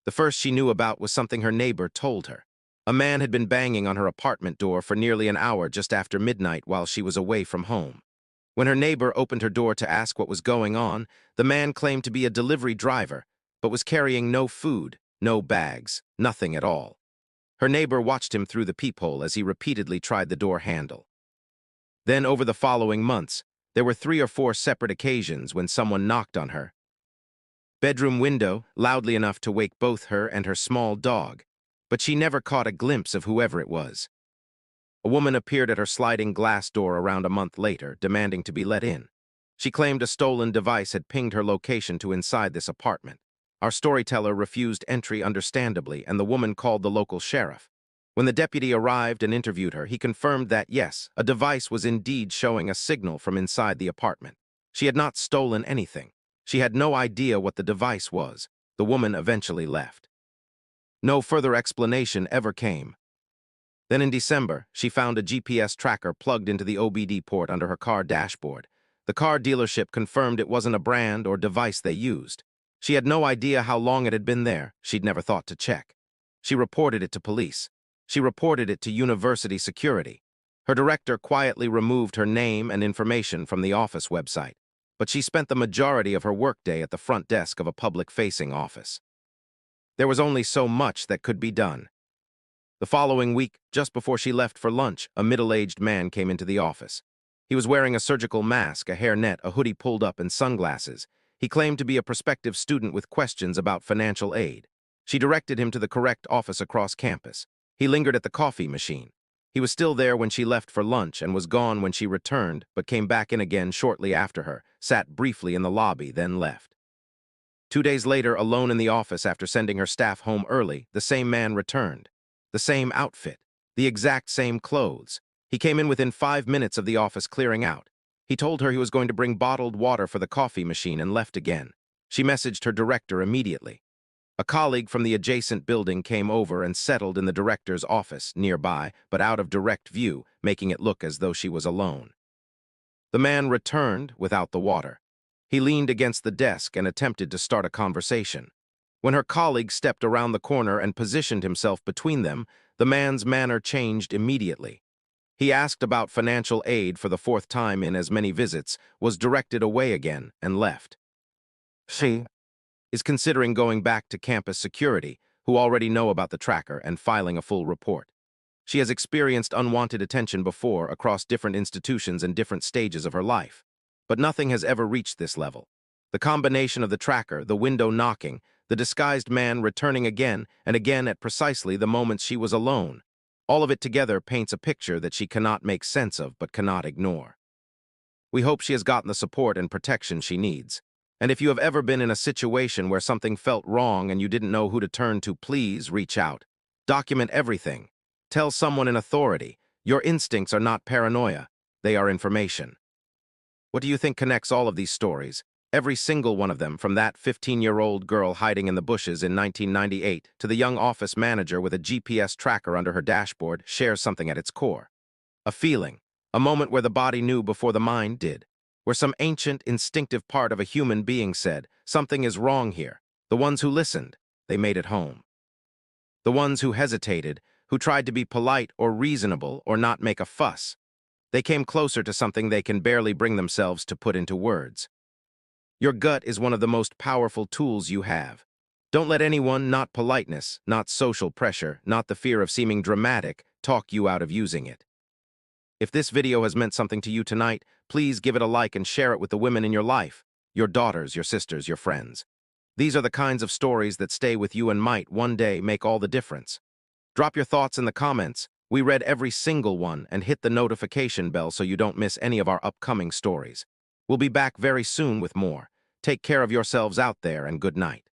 The first she knew about was something her neighbor told her. A man had been banging on her apartment door for nearly an hour just after midnight while she was away from home. When her neighbor opened her door to ask what was going on, the man claimed to be a delivery driver, but was carrying no food, no bags, nothing at all. Her neighbor watched him through the peephole as he repeatedly tried the door handle. Then, over the following months, there were 3 or 4 separate occasions when someone knocked on her bedroom window, loudly enough to wake both her and her small dog, but she never caught a glimpse of whoever it was. A woman appeared at her sliding glass door around a month later, demanding to be let in. She claimed a stolen device had pinged her location to inside this apartment. Our storyteller refused entry understandably, and the woman called the local sheriff. When the deputy arrived and interviewed her, he confirmed that, yes, a device was indeed showing a signal from inside the apartment. She had not stolen anything. She had no idea what the device was. The woman eventually left. No further explanation ever came. Then in December, she found a GPS tracker plugged into the OBD port under her car dashboard. The car dealership confirmed it wasn't a brand or device they used. She had no idea how long it had been there. She'd never thought to check. She reported it to police. She reported it to university security. Her director quietly removed her name and information from the office website, but she spent the majority of her workday at the front desk of a public-facing office. There was only so much that could be done. The following week, just before she left for lunch, a middle-aged man came into the office. He was wearing a surgical mask, a hairnet, a hoodie pulled up, and sunglasses. He claimed to be a prospective student with questions about financial aid. She directed him to the correct office across campus. He lingered at the coffee machine. He was still there when she left for lunch and was gone when she returned, but came back in again shortly after her, sat briefly in the lobby, then left. 2 days later, alone in the office after sending her staff home early, the same man returned. The same outfit, the exact same clothes. He came in within 5 minutes of the office clearing out. He told her he was going to bring bottled water for the coffee machine and left again. She messaged her director immediately. A colleague from the adjacent building came over and settled in the director's office, nearby, but out of direct view, making it look as though she was alone. The man returned without the water. He leaned against the desk and attempted to start a conversation. When her colleague stepped around the corner and positioned himself between them, the man's manner changed immediately. He asked about financial aid for the 4th time in as many visits, was directed away again, and left. She is considering going back to campus security, who already know about the tracker, and filing a full report. She has experienced unwanted attention before across different institutions and different stages of her life. But nothing has ever reached this level. The combination of the tracker, the window knocking, the disguised man returning again and again at precisely the moments she was alone, all of it together paints a picture that she cannot make sense of but cannot ignore. We hope she has gotten the support and protection she needs. And if you have ever been in a situation where something felt wrong and you didn't know who to turn to, please reach out. Document everything. Tell someone in authority. Your instincts are not paranoia. They are information. What do you think connects all of these stories? Every single one of them, from that 15-year-old girl hiding in the bushes in 1998 to the young office manager with a GPS tracker under her dashboard, shares something at its core. A feeling, a moment where the body knew before the mind did. Where some ancient, instinctive part of a human being said, something is wrong here. The ones who listened, they made it home. The ones who hesitated, who tried to be polite or reasonable or not make a fuss, they came closer to something they can barely bring themselves to put into words. Your gut is one of the most powerful tools you have. Don't let anyone, not politeness, not social pressure, not the fear of seeming dramatic, talk you out of using it. If this video has meant something to you tonight, please give it a like and share it with the women in your life, your daughters, your sisters, your friends. These are the kinds of stories that stay with you and might one day make all the difference. Drop your thoughts in the comments. We read every single one, and hit the notification bell so you don't miss any of our upcoming stories. We'll be back very soon with more. Take care of yourselves out there, and good night.